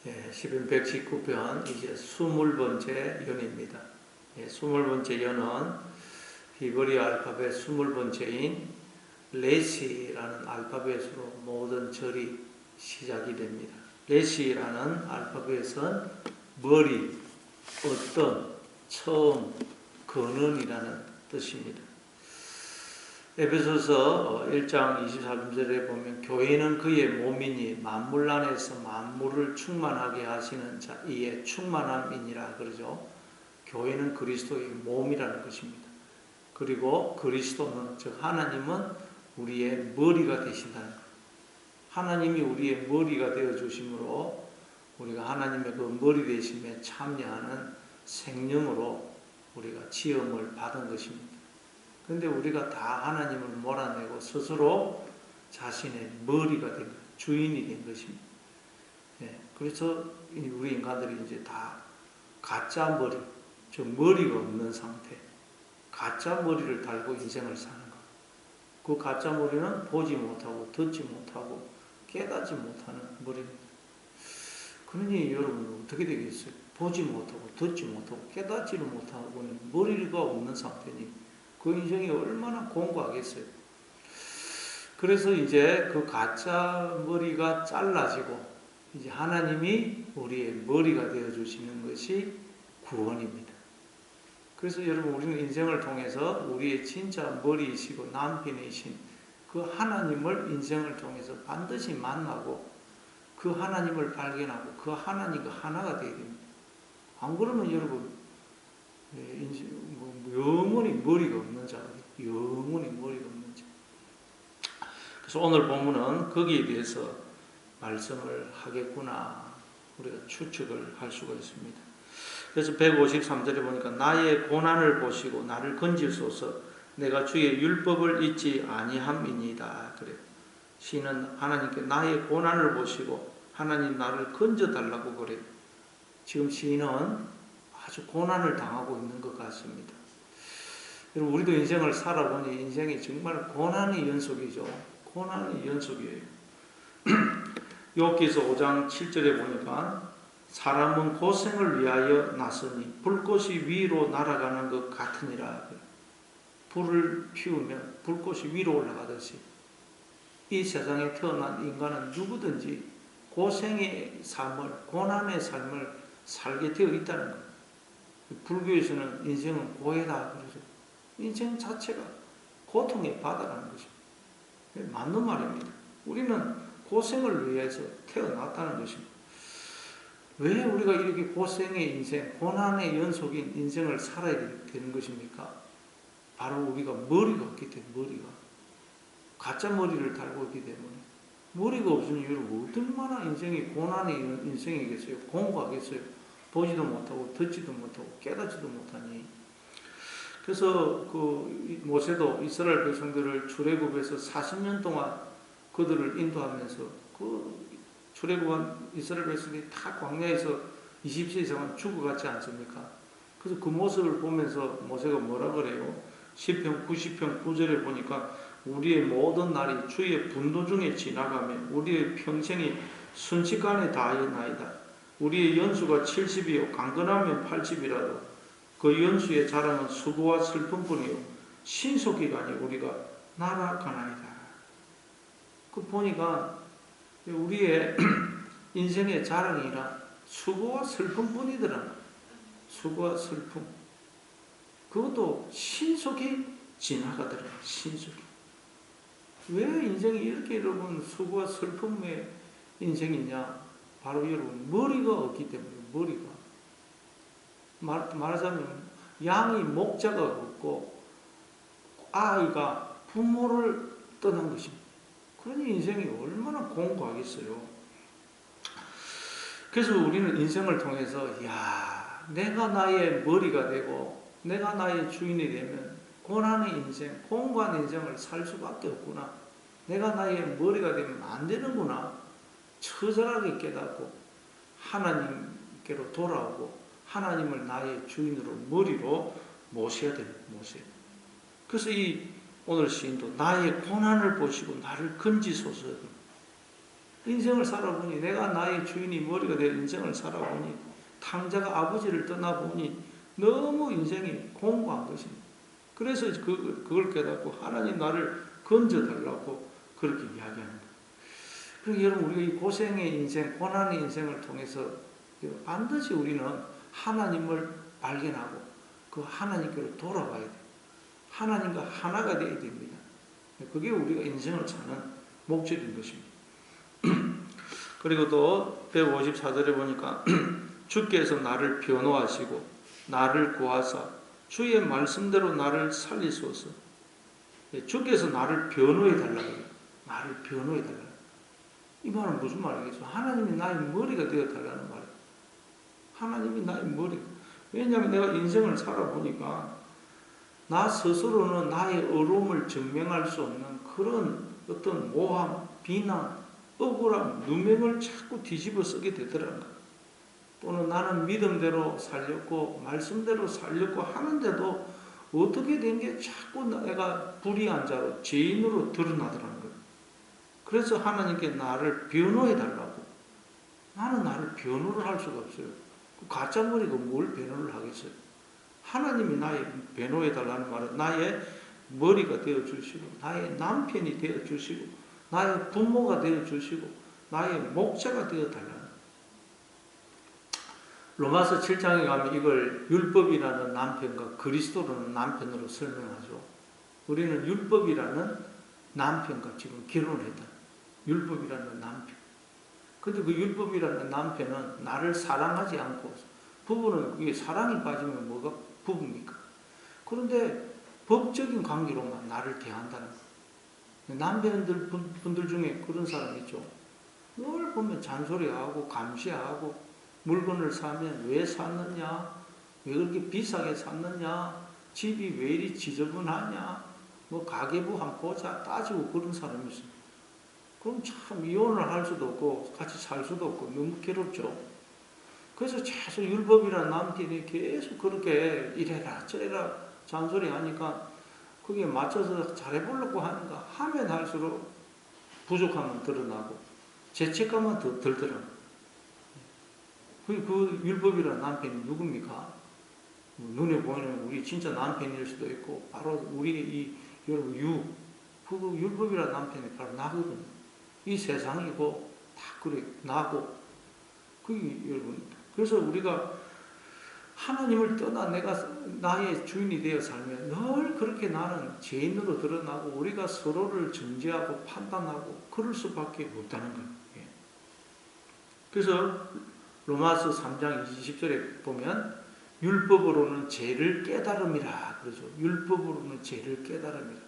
시편 119편 이제 20번째 연입니다. 20번째 연은 히브리 알파벳 20번째인 레시라는 알파벳으로 모든 절이 시작이 됩니다. 레시라는 알파벳은 머리, 어떤, 처음, 근원이라는 뜻입니다. 에베소서 1장 24절에 보면 교회는 그의 몸이니 만물 안에서 만물을 충만하게 하시는 자 이에 충만함이니라 그러죠. 교회는 그리스도의 몸이라는 것입니다. 그리고 그리스도는 즉 하나님은 우리의 머리가 되신다는 것. 하나님이 우리의 머리가 되어 주심으로 우리가 하나님의 그 머리 되심에 참여하는 생명으로 우리가 지음을 받은 것입니다. 그런데 우리가 다 하나님을 몰아내고 스스로 자신의 머리가 된 것, 주인이 된 것입니다. 그래서 우리 인간들이 이제 다 가짜 머리, 즉 머리가 없는 상태, 가짜 머리를 달고 인생을 사는 것. 그 가짜 머리는 보지 못하고 듣지 못하고 깨닫지 못하는 머리입니다. 그러니 여러분 어떻게 되겠어요? 보지 못하고 듣지 못하고 깨닫지를 못하고 머리가 없는 상태니 그 인생이 얼마나 공고하겠어요. 그래서 이제 그 가짜 머리가 잘라지고 이제 하나님이 우리의 머리가 되어 주시는 것이 구원입니다. 그래서 여러분 우리는 인생을 통해서 우리의 진짜 머리이시고 남편이신 그 하나님을 인생을 통해서 반드시 만나고 그 하나님을 발견하고 그 하나님과 하나가 되어야 됩니다. 안 그러면 여러분 영원히 머리가 없는 자, 영원히 머리가 없는 자. 그래서 오늘 본문은 거기에 대해서 말씀을 하겠구나 우리가 추측을 할 수가 있습니다. 그래서 153절에 보니까 나의 고난을 보시고 나를 건지소서 내가 주의 율법을 잊지 아니함이니이다. 그래요. 시인은 하나님께 나의 고난을 보시고 하나님 나를 건져달라고 그래요. 지금 시인은 아주 고난을 당하고 있는 것 같습니다. 여러분 우리도 인생을 살아보니 인생이 정말 고난의 연속이죠. 고난의 연속이에요. 욥기서 5장 7절에 보니까 사람은 고생을 위하여 났으니 불꽃이 위로 날아가는 것 같으니라. 불을 피우면 불꽃이 위로 올라가듯이 이 세상에 태어난 인간은 누구든지 고생의 삶을, 고난의 삶을 살게 되어 있다는 거예요. 불교에서는 인생은 고해다 그러죠. 인생 자체가 고통의 바다라는 것입니다. 맞는 말입니다. 우리는 고생을 위해서 태어났다는 것입니다. 왜 우리가 이렇게 고생의 인생, 고난의 연속인 인생을 살아야 되는 것입니까? 바로 우리가 머리가 없기 때문에, 머리가. 가짜 머리를 달고 있기 때문에. 머리가 없으니 여러분 얼마나 인생이 고난의 인생이겠어요? 공고하겠어요? 보지도 못하고 듣지도 못하고 깨닫지도 못하니. 그래서 그 모세도 이스라엘 백성들을 출애굽에서 40년 동안 그들을 인도하면서 그 출애굽한 이스라엘 백성들이 다 광야에서 20세 이상은 죽어갔지 않습니까? 그래서 그 모습을 보면서 모세가 뭐라 그래요? 시편 90편 9절에 보니까 우리의 모든 날이 주의 분도 중에 지나가며 우리의 평생이 순식간에 다하였나이다. 우리의 연수가 70이요 강건하면 80이라도 그 연수의 자랑은 수고와 슬픔뿐이요 신속기간이 우리가 날아가나이다. 그 보니까 우리의 인생의 자랑이라 수고와 슬픔뿐이더라. 수고와 슬픔. 그것도 신속히 지나가더라. 신속히. 왜 인생이 이렇게 여러분 수고와 슬픔의 인생이냐? 바로 여러분 머리가 없기 때문에 머리가 말하자면 양이 목자가 없고 아이가 부모를 떠난 것입니다. 그러니 인생이 얼마나 공고하겠어요. 그래서 우리는 인생을 통해서 내가 나의 머리가 되고 내가 나의 주인이 되면 고난의 인생, 공고한 인생을 살 수밖에 없구나. 내가 나의 머리가 되면 안 되는구나. 처절하게 깨닫고 하나님께로 돌아오고 하나님을 나의 주인으로 머리로 모셔야 됩니다. 모셔야 됩니다. 그래서 이 오늘 시인도 나의 고난을 보시고 나를 건지소서. 인생을 살아보니, 내가 나의 주인이 머리가 되어 인생을 살아보니, 탕자가 아버지를 떠나보니 너무 인생이 공고한 것입니다. 그래서 그걸 깨닫고 하나님 나를 건져달라고 그렇게 이야기합니다. 그리고 여러분, 우리가 이 고생의 인생, 고난의 인생을 통해서 반드시 우리는 하나님을 발견하고 그 하나님께로 돌아가야 돼요. 하나님과 하나가 되어야 됩니다. 그게 우리가 인생을 사는 목적인 것입니다. 그리고 또 154절에 보니까 주께서 나를 변호하시고 나를 구하사 주의 말씀대로 나를 살리소서. 주께서 나를 변호해 달라고 해요. 나를 변호해 달라고. 이 말은 무슨 말이겠어? 하나님이 나의 머리가 되어 달라는 말이에요. 하나님이 나의 머리. 왜냐하면 내가 인생을 살아보니까 나 스스로는 나의 어려움을 증명할 수 없는 그런 어떤 모함, 비난, 억울함, 누명을 자꾸 뒤집어 쓰게 되더라는 거예요. 또는 나는 믿음대로 살렸고 말씀대로 살렸고 하는데도 어떻게 된 게 자꾸 내가 불의한 자로 죄인으로 드러나더라는 거예요. 그래서 하나님께 나를 변호해 달라고. 나는 나를 변호를 할 수가 없어요. 가짜 머리가 뭘 변호를 하겠어요. 하나님이 나의 변호해 달라는 말은 나의 머리가 되어 주시고 나의 남편이 되어 주시고 나의 부모가 되어 주시고 나의 목자가 되어 달라는. 로마서 7장에 가면 이걸 율법이라는 남편과 그리스도라는 남편으로 설명하죠. 우리는 율법이라는 남편과 지금 결혼했다. 율법이라는 남편. 근데 그 율법이라는 남편은 나를 사랑하지 않고, 부부는 그게 사랑이 빠지면 뭐가 부부입니까? 그런데 법적인 관계로만 나를 대한다는 거예요. 남편들 분들 중에 그런 사람 있죠. 늘 보면 잔소리하고 감시하고 물건을 사면 왜 샀느냐, 왜 그렇게 비싸게 샀느냐, 집이 왜 이리 지저분하냐, 뭐 가계부 한번 보자 따지고 그런 사람이 있어요. 그럼 참 이혼을 할 수도 없고 같이 살 수도 없고 너무 괴롭죠. 그래서 계속 율법이라는 남편이 계속 그렇게 이래라 저래라 잔소리 하니까 거기에 맞춰서 잘해보려고 하는가 하면 할수록 부족함은 드러나고 죄책감은 더 들더라고요. 그 율법이라는 남편이 누굽니까? 눈에 보이는 우리 진짜 남편일 수도 있고 바로 우리 이 여러분 그 율법이라는 남편이 바로 나거든요. 이 세상이고 다 그래 나고 그게 여러분. 그래서 우리가 하나님을 떠나 내가 나의 주인이 되어 살면 늘 그렇게 나는 죄인으로 드러나고 우리가 서로를 정죄하고 판단하고 그럴 수밖에 없다는 거예요. 그래서 로마서 3장 20절에 보면 율법으로는 죄를 깨달음이라 그러죠. 율법으로는 죄를 깨달음이라.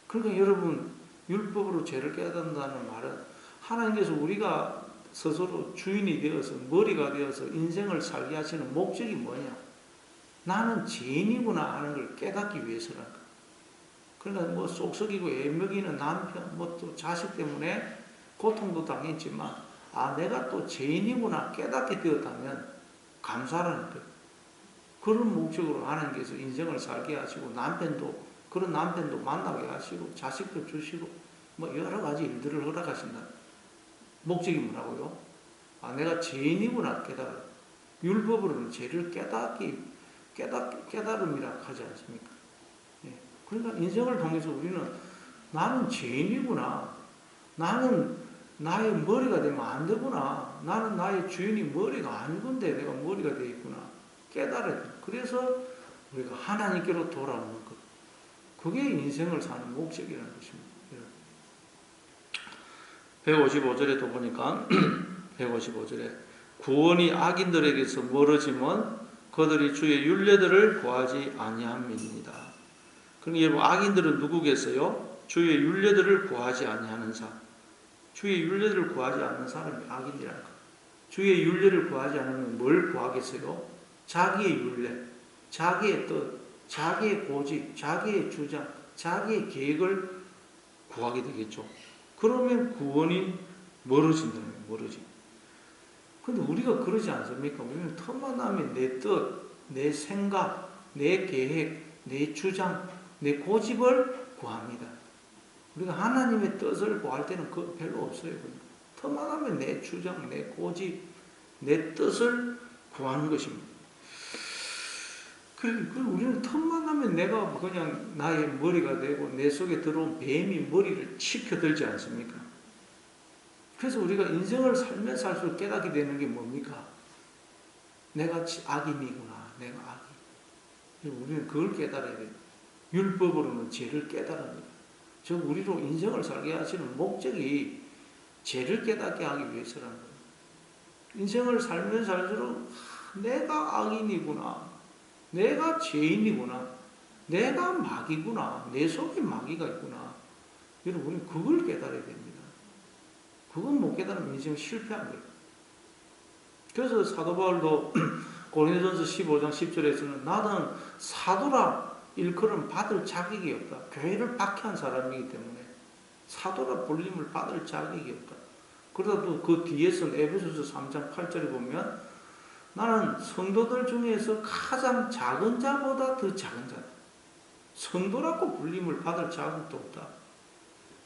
그러니까 여러분 율법으로 죄를 깨닫는다는 말은 하나님께서 우리가 스스로 주인이 되어서 머리가 되어서 인생을 살게 하시는 목적이 뭐냐? 나는 죄인이구나 하는 걸 깨닫기 위해서라는 거예요. 그러니까 뭐 쏙썩이고 애먹이는 남편, 뭐 또 자식 때문에 고통도 당했지만 내가 또 죄인이구나 깨닫게 되었다면 감사라는 거예요. 그런 목적으로 하나님께서 인생을 살게 하시고 그런 남편도 만나게 하시고 자식도 주시고 뭐 여러 가지 일들을 허락하신다. 목적이 뭐라고요? 내가 죄인이구나 깨달아. 율법으로는 죄를 깨달음이라 하지 않습니까? 그러니까 인생을 통해서 우리는 나는 죄인이구나. 나는 나의 머리가 되면 안 되구나. 나는 나의 주인이 머리가 아니건데 내가 머리가 되어 있구나. 깨달아야 돼. 그래서 우리가 하나님께로 돌아오는 것. 그게 인생을 사는 목적이라는 것입니다. 155절에 또 보니까 155절에 구원이 악인들에게서 멀어지면 그들이 주의 율례들을 구하지 아니함입니다. 그럼 여러분 악인들은 누구겠어요? 주의 율례들을 구하지 아니하는 사람. 주의 율례를 구하지 않는 사람이 악인이라는 거예요. 주의 율례를 구하지 않으면 뭘 구하겠어요? 자기의 율례, 자기의 뜻, 자기의 고집, 자기의 주장, 자기의 계획을 구하게 되겠죠. 그러면 구원이 멀어진다는 거예요. 멀어지. 근데 우리가 그러지 않습니까? 우리는 틈만 나면 내 뜻, 내 생각, 내 계획, 내 주장, 내 고집을 구합니다. 우리가 하나님의 뜻을 구할 때는 별로 없어요. 틈만 내 주장, 내 고집, 내 뜻을 구하는 것입니다. 우리는 틈만 하면 내가 그냥 나의 머리가 되고 내 속에 들어온 뱀이 머리를 치켜들지 않습니까? 그래서 우리가 인생을 살면 살수록 깨닫게 되는 게 뭡니까? 내가 악인이구나. 내가 악인. 우리는 그걸 깨달아야 돼요. 율법으로는 죄를 깨달습니다. 즉 우리로 인생을 살게 하시는 목적이 죄를 깨닫게 하기 위해서라는 거예요. 인생을 살면 살수록 내가 악인이구나. 내가 죄인이구나. 내가 마귀구나. 내 속에 마귀가 있구나. 여러분 우리는 그걸 깨달아야 됩니다. 그건 못 깨달으면 인생 실패한 거예요. 그래서 사도 바울도 고린도전서 15장 10절에서는 나는 사도라 일컬음 받을 자격이 없다. 교회를 박해한 사람이기 때문에 사도라 불림을 받을 자격이 없다. 그러다 또 그 뒤에서는 에베소서 3장 8절에 보면 나는 성도들 중에서 가장 작은 자보다 더 작은 자다. 성도라고 불림을 받을 자격도 없다.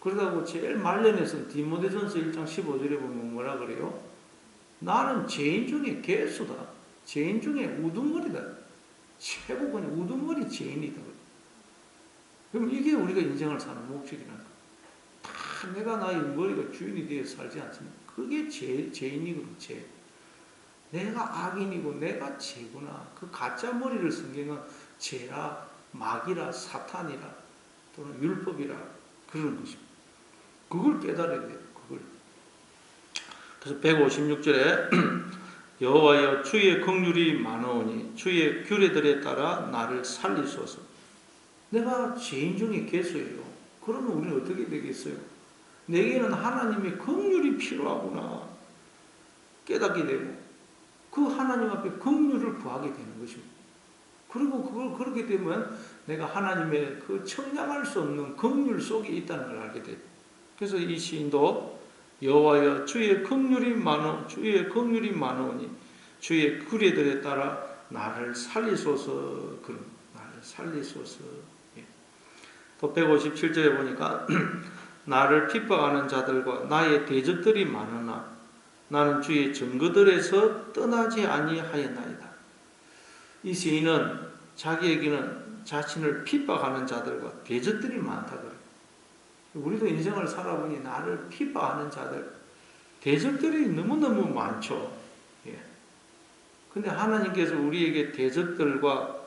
그러다고 제일 말년에서는 디모데전서 1장 15절에 보면 뭐라 그래요? 나는 죄인 중에 괴수다. 죄인 중에 우두머리다. 최고 그냥 우두머리 죄인이다. 그럼 이게 우리가 인생을 사는 목적이라는 거야. 다 내가 나의 머리가 주인이 되어 살지 않습니까? 그게 죄인이거든, 죄. 내가 악인이고 내가 죄구나. 그 가짜 머리를 성경은 죄라, 마귀라, 사탄이라, 또는 율법이라 그러는 것입니다. 그걸 깨달아야 돼요. 그걸. 그래서 156절에 여호와여 주의 긍휼이 많으오니 주의 규례들에 따라 나를 살리소서. 내가 죄인 중에 괴수예요. 그러면 우리는 어떻게 되겠어요? 내게는 하나님의 긍휼이 필요하구나 깨닫게 되고 그 하나님 앞에 긍휼을 구하게 되는 것입니다. 그리고 그걸 그렇게 되면 내가 하나님의 그 청량할 수 없는 긍휼 속에 있다는 걸 알게 돼요. 그래서 이 시인도 여호와여 주의 긍휼이 많으오니 주의 규례들에 따라 나를 살리소서. 그럼 나를 살리소서. 예. 또 157절에 보니까 나를 핍박하는 자들과 나의 대적들이 많으나 나는 주의 증거들에서 떠나지 아니하였나이다. 이 시인은 자기에게는 자신을 핍박하는 자들과 대적들이 많다 그래요. 우리도 인생을 살아보니 나를 핍박하는 자들, 대적들이 너무너무 많죠. 예. 근데 하나님께서 우리에게 대적들과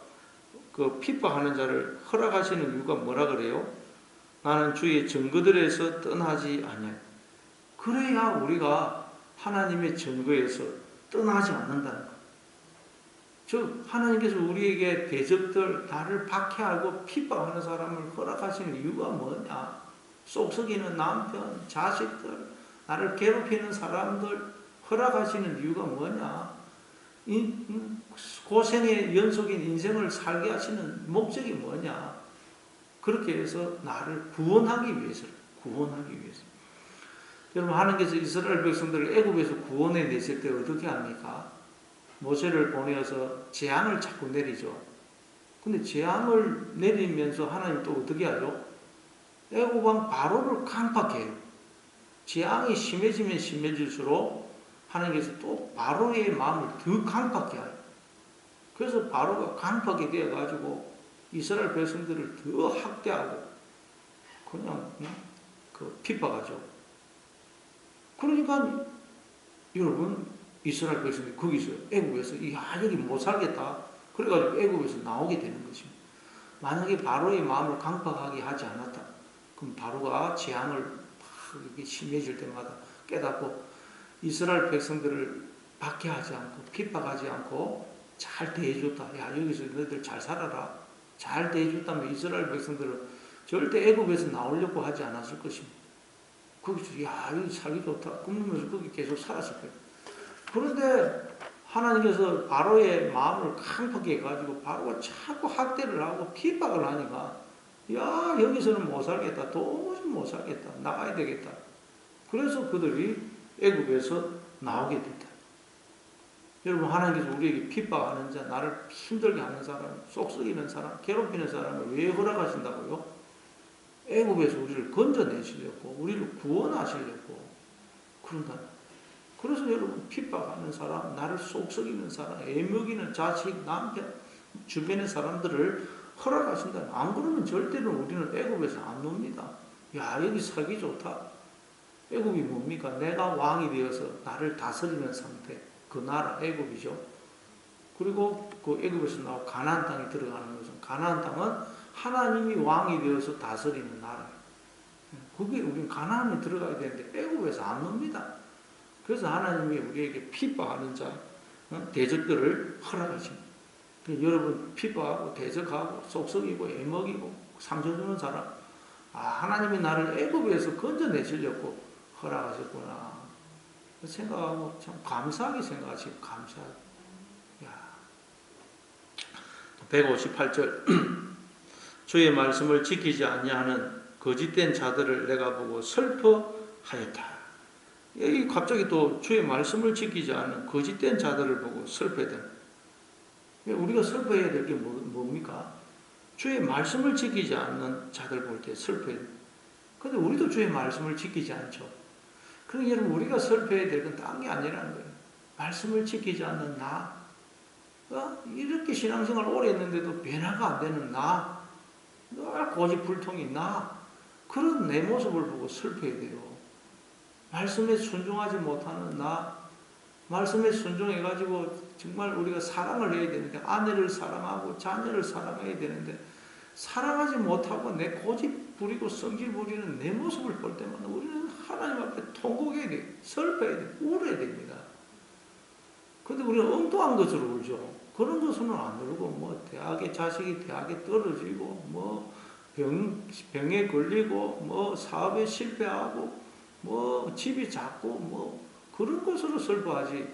그 핍박하는 자를 허락하시는 이유가 뭐라 그래요? 나는 주의 증거들에서 떠나지 아니하여. 그래야 우리가 하나님의 증거에서 떠나지 않는다는 것. 즉 하나님께서 우리에게 대적들, 나를 박해하고 핍박하는 사람을 허락하시는 이유가 뭐냐? 쏙썩이는 남편, 자식들, 나를 괴롭히는 사람들 허락하시는 이유가 뭐냐? 고생의 연속인 인생을 살게 하시는 목적이 뭐냐? 그렇게 해서 나를 구원하기 위해서. 여러분 하나님께서 이스라엘 백성들을 애굽에서 구원해 내실 때 어떻게 합니까? 모세를 보내어서 재앙을 자꾸 내리죠. 근데 재앙을 내리면서 하나님 또 어떻게 하죠? 애굽 왕 바로를 강팍해요. 재앙이 심해지면 심해질수록 하나님께서 또 바로의 마음을 더 강팍해 하요. 그래서 바로가 강팍이 되어가지고 이스라엘 백성들을 더 학대하고 그냥 핍박하죠. 그러니까 여러분 이스라엘 백성들이 거기서 애굽에서 여기 못 살겠다. 그래가지고 애굽에서 나오게 되는 것입니다. 만약에 바로의 마음을 강팍하게 하지 않았다. 그럼 바로가 재앙을 이렇게 심해질 때마다 깨닫고 이스라엘 백성들을 박해하지 않고 핍박하지 않고 잘 대해줬다. 야 여기서 너희들 잘 살아라. 잘 대해줬다면 이스라엘 백성들은 절대 애굽에서 나오려고 하지 않았을 것입니다. 거기서 여기 살기 좋다. 꿈꾸면서 거기 계속 살았을 거예요. 그런데 하나님께서 바로의 마음을 강팍해 가지고 바로가 자꾸 학대를 하고 핍박을 하니까 여기서는 못 살겠다. 도무지 못 살겠다. 나가야 되겠다. 그래서 그들이 애굽에서 나오게 됐다. 여러분 하나님께서 우리에게 핍박하는 자, 나를 힘들게 하는 사람, 쏙썩이는 사람, 괴롭히는 사람을 왜 허락하신다고요? 애굽에서 우리를 건져내시려고, 우리를 구원하시려고. 그런가? 그래서 여러분 핍박하는 사람, 나를 속썩이는 사람, 애먹이는 자식, 남편, 주변의 사람들을 허락하신다. 안 그러면 절대로 우리는 애굽에서 안 놉니다. 야, 여기 살기 좋다. 애굽이 뭡니까? 내가 왕이 되어서 나를 다스리는 상태. 그 나라 애굽이죠. 그리고 그 애굽에서 나와 가나안 땅에 들어가는 것은, 가나안 땅은 하나님이 왕이 되어서 다스리는 나라. 거기에 우리는 가나안에 들어가야 되는데 애굽에서 안 놉니다. 그래서 하나님이 우리에게 핍박하는 자, 대적들을 허락하십니다. 여러분 핍박하고 대적하고 속썩이고 애먹이고 상처주는 사람, 하나님이 나를 애굽에서 건져내시려고 허락하셨구나 생각하고 참 감사하게 생각하시고 감사하게. 158절 주의 말씀을 지키지 아니하는 거짓된 자들을 내가 보고 슬퍼하였다. 여기 갑자기 또 주의 말씀을 지키지 않는 거짓된 자들을 보고 슬퍼했다. 우리가 슬퍼해야 될 게 뭡니까? 주의 말씀을 지키지 않는 자들 볼 때 슬퍼해야 돼. 근데 우리도 주의 말씀을 지키지 않죠. 그러니까 여러분 우리가 슬퍼해야 될 건 딴 게 아니라는 거예요. 말씀을 지키지 않는 나, 이렇게 신앙생활 오래 했는데도 변화가 안 되는 나, 늘 고집불통인 나, 그런 내 모습을 보고 슬퍼해야 돼요. 말씀에 순종하지 못하는 나, 말씀에 순종해가지고 정말 우리가 사랑을 해야 되는데, 아내를 사랑하고 자녀를 사랑해야 되는데 사랑하지 못하고 내 고집 부리고 성질 부리는 내 모습을 볼 때마다 우리는 하나님 앞에 통곡해야 돼요. 슬퍼해야 돼요. 울어야 됩니다. 근데 우리는 엉뚱한 것으로 울죠. 그런 것으로는 안 울고, 뭐 자식이 대학에 떨어지고, 뭐 병에 걸리고, 뭐 사업에 실패하고, 뭐 집이 작고, 뭐 그런 것으로 슬퍼하지.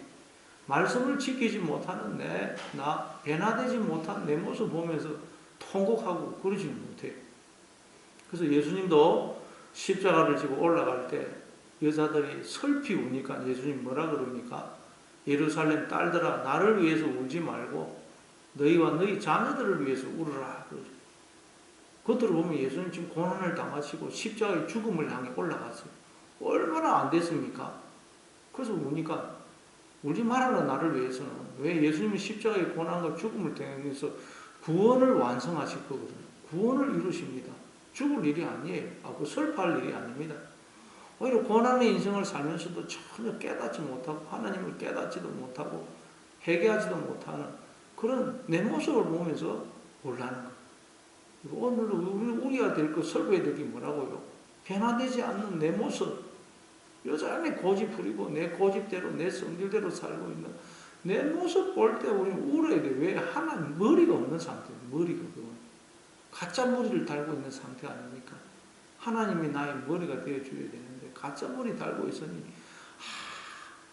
말씀을 지키지 못하는 나, 변화되지 못한 내 모습 보면서 통곡하고 그러지 못해요. 그래서 예수님도 십자가를 지고 올라갈 때 여자들이 슬피 우니까 예수님 뭐라 그럽니까? 예루살렘 딸들아, 나를 위해서 울지 말고 너희와 너희 자녀들을 위해서 울어라. 그러죠. 그것들을 보면 예수님 지금 고난을 당하시고 십자가의 죽음을 향해 올라갔어요. 얼마나 안 됐습니까? 그래서 우니까 울지 말아라 나를 위해서는. 왜? 예수님은 십자가의 고난과 죽음을 통해서 구원을 완성하실 거거든요. 구원을 이루십니다. 죽을 일이 아니에요. 그 슬퍼할 일이 아닙니다. 오히려 고난의 인생을 살면서도 전혀 깨닫지 못하고 하나님을 깨닫지도 못하고 회개하지도 못하는 그런 내 모습을 보면서 놀라는 거예요. 오늘 우리가 될 거, 설교해야 될 게 뭐라고요? 변화되지 않는 내 모습, 여전히 고집 부리고 내 고집대로 내 성질대로 살고 있는 내 모습 볼 때 우리는 울어야 돼. 왜? 하나님 머리가 없는 상태예요. 머리가 없는 가짜 머리를 달고 있는 상태 아닙니까? 하나님이 나의 머리가 되어줘야 되는데 가짜 머리 달고 있으니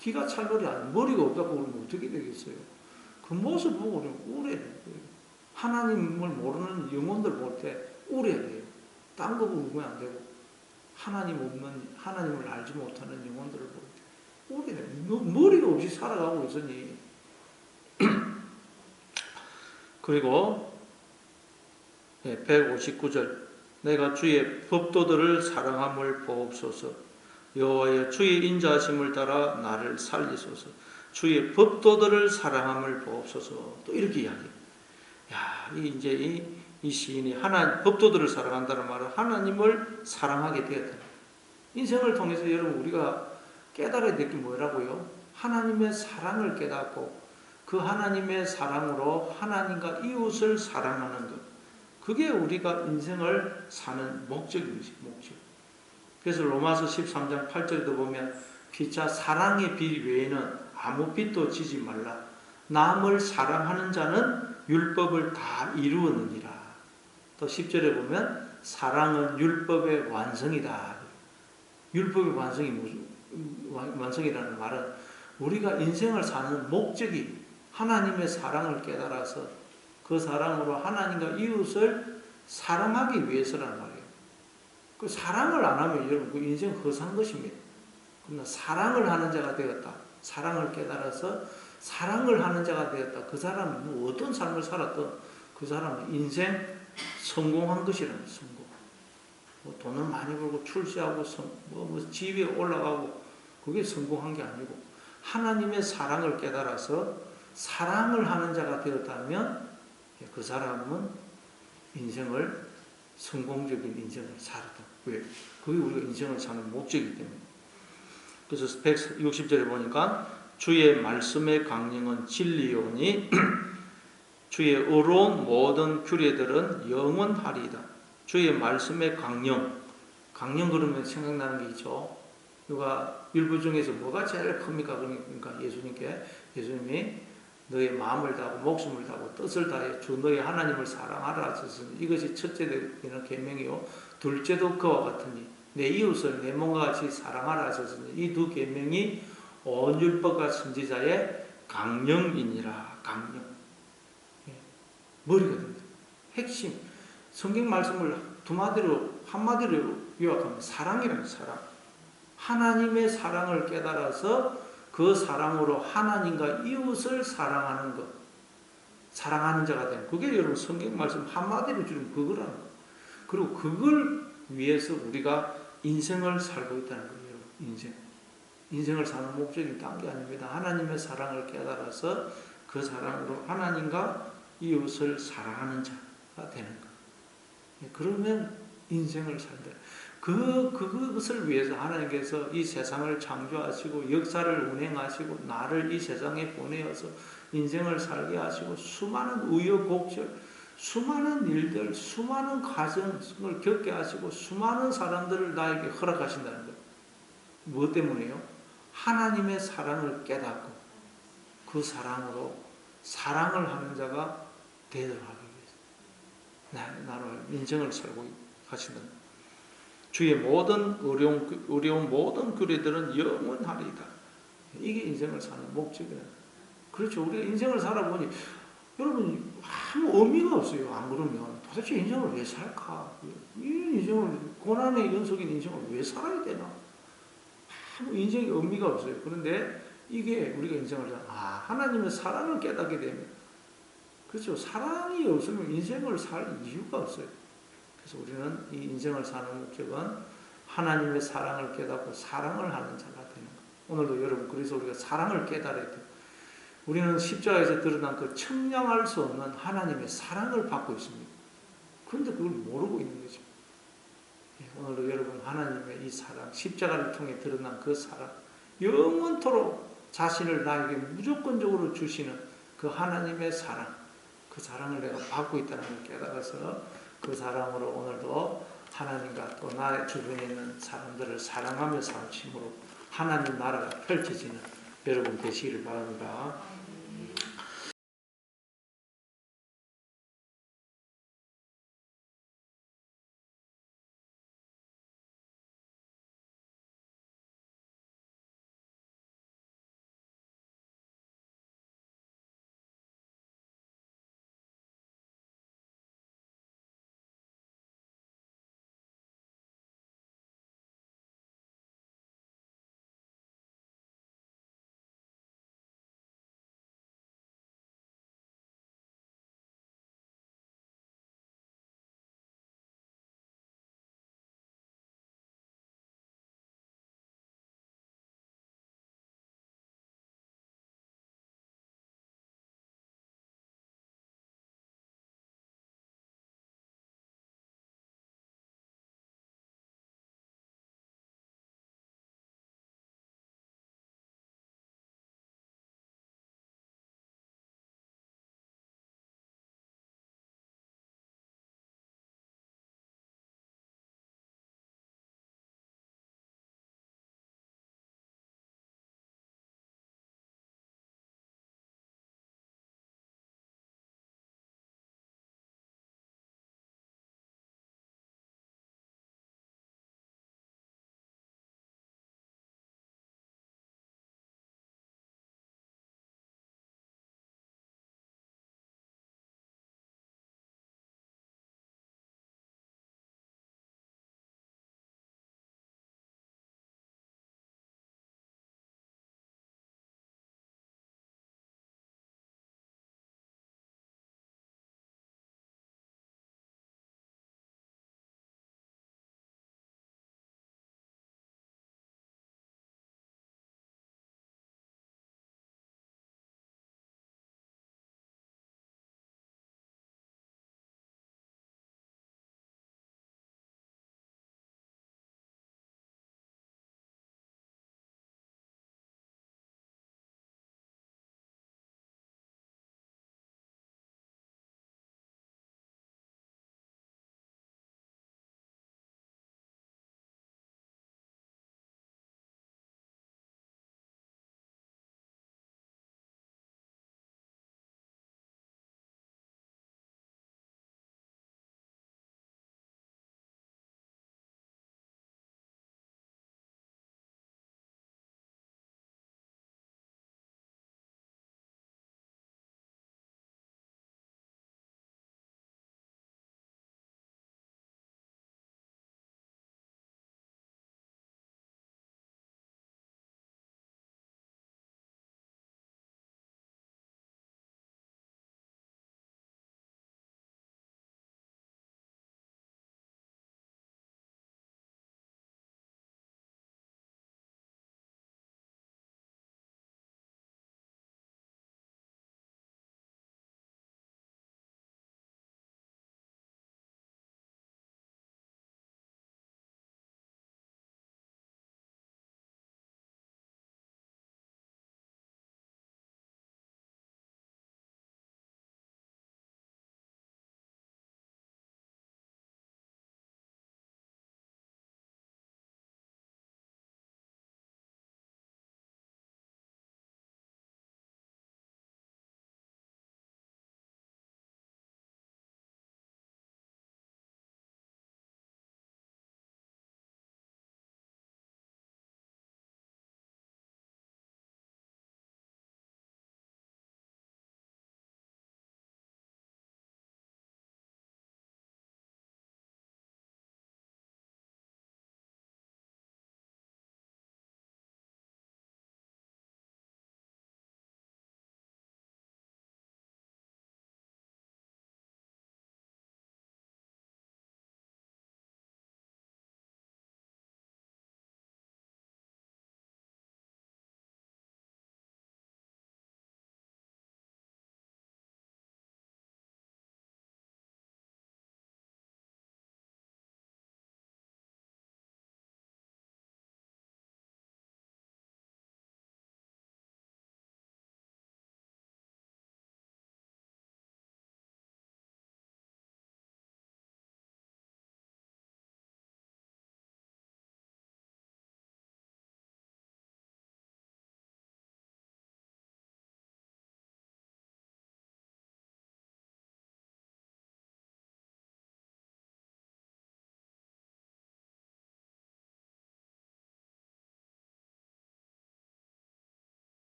기가 찰 머리 아니에요. 머리가 없다고 그러면 어떻게 되겠어요? 그 모습 보고 우리는 울어야 돼요. 하나님을 모르는 영혼들 볼 때 울어야 돼요. 딴 거 보고 울면 안 되고 하나님 없는, 하나님을 알지 못하는 영혼들을 볼 때 울어야 돼요. 머리가 없이 살아가고 있으니. 그리고 159절 내가 주의 법도들을 사랑함을 보옵소서. 여호와여 주의 인자하심을 따라 나를 살리소서. 주의 법도들을 사랑함을 보옵소서. 또 이렇게 이야기해요. 이제 이 시인이 법도들을 사랑한다는 말은 하나님을 사랑하게 되었다. 인생을 통해서 여러분 우리가 깨달아야 될 게 뭐라고요? 하나님의 사랑을 깨닫고 그 하나님의 사랑으로 하나님과 이웃을 사랑하는 것. 그게 우리가 인생을 사는 목적입니다. 목적. 그래서 로마서 13장 8절도 보면 피차 사랑의 빛 외에는 아무 빛도 지지 말라. 남을 사랑하는 자는 율법을 다 이루었느니라. 또 10절에 보면 사랑은 율법의 완성이다. 율법의 완성이라는 말은 우리가 인생을 사는 목적이 하나님의 사랑을 깨달아서 그 사랑으로 하나님과 이웃을 사랑하기 위해서라는 말이에요. 그 사랑을 안 하면 여러분 그 인생 허사한 것입니다. 그러나 사랑을 하는 자가 되었다. 사랑을 깨달아서 사랑을 하는 자가 되었다. 그 사람은 뭐 어떤 삶을 살았던 그 사람은 인생 성공한 것이라는 거예요. 성공. 뭐 돈을 많이 벌고 출세하고 뭐 집에 올라가고 그게 성공한 게 아니고 하나님의 사랑을 깨달아서 사랑을 하는 자가 되었다면 그 사람은 인생을 성공적인 인생을 살았다. 왜? 그게 우리가 인생을 사는 목적이기 때문에. 그래서 160절에 보니까 주의 말씀의 강령은 진리요니 주의 의로운 모든 규례들은 영원하리이다. 주의 말씀의 강령 그러면 생각나는 게 있죠. 누가 율법 중에서 뭐가 제일 큽니까? 그러니까 예수님이 너의 마음을 다하고 목숨을 다하고 뜻을 다해 주 너의 하나님을 사랑하라 하셨으니 이것이 첫째 되는 계명이요 둘째도 그와 같으니 내 이웃을 내 몸과 같이 사랑하라 하셨으니 이 두 계명이 온 율법과 선지자의 강령이니라. 강령. 머리가 됩니다. 핵심. 성경 말씀을 한마디로 요약하면 사랑이라는 사랑. 하나님의 사랑을 깨달아서 그 사랑으로 하나님과 이웃을 사랑하는 것. 사랑하는 자가 되는. 그게 여러분 성경 말씀 한마디로 줄이면 그거라는 거. 그리고 그걸 위해서 우리가 인생을 살고 있다는 거예요. 인생을 사는 목적이 딴 게 아닙니다. 하나님의 사랑을 깨달아서 그 사랑으로 하나님과 이웃을 사랑하는 자가 되는 것. 그러면 인생을 산다. 그것을 위해서 하나님께서 이 세상을 창조하시고 역사를 운행하시고 나를 이 세상에 보내어서 인생을 살게 하시고 수많은 우여곡절, 수많은 일들, 수많은 과정을 겪게 하시고 수많은 사람들을 나에게 허락하신다는 것. 무엇 때문에요? 하나님의 사랑을 깨닫고 그 사랑으로 사랑을 하는 자가 되도록 하기 위해서 나를 인생을 살고 하시는 주의 모든 어려운 모든 규례들은 영원하리이다. 이게 인생을 사는 목적이다. 그렇죠. 우리가 인생을 살아보니 여러분 아무 의미가 없어요. 안 그러면 도대체 인생을 왜 살까? 이 인생을 고난의 연속인 인생을 왜 살아야 되나? 아무 인생에 의미가 없어요. 그런데 이게 우리가 인생을 하나님의 사랑을 깨닫게 되면 그렇죠. 사랑이 없으면 인생을 살 이유가 없어요. 그래서 우리는 이 인생을 사는 목적은 하나님의 사랑을 깨닫고 사랑을 하는 자가 되는 것. 오늘도 여러분 그래서 우리가 사랑을 깨달아야 돼요. 우리는 십자가에서 드러난 그 청량할 수 없는 하나님의 사랑을 받고 있습니다. 그런데 그걸 모르고 있는 거죠. 오늘도 여러분 하나님의 이 사랑, 십자가를 통해 드러난 그 사랑, 영원토록 자신을 나에게 무조건적으로 주시는 그 하나님의 사랑, 그 사랑을 내가 받고 있다는 걸 깨달아서 그 사랑으로 오늘도 하나님과 또 나의 주변에 있는 사람들을 사랑하며 살심으로 하나님 나라가 펼쳐지는 여러분 되시기를 바랍니다.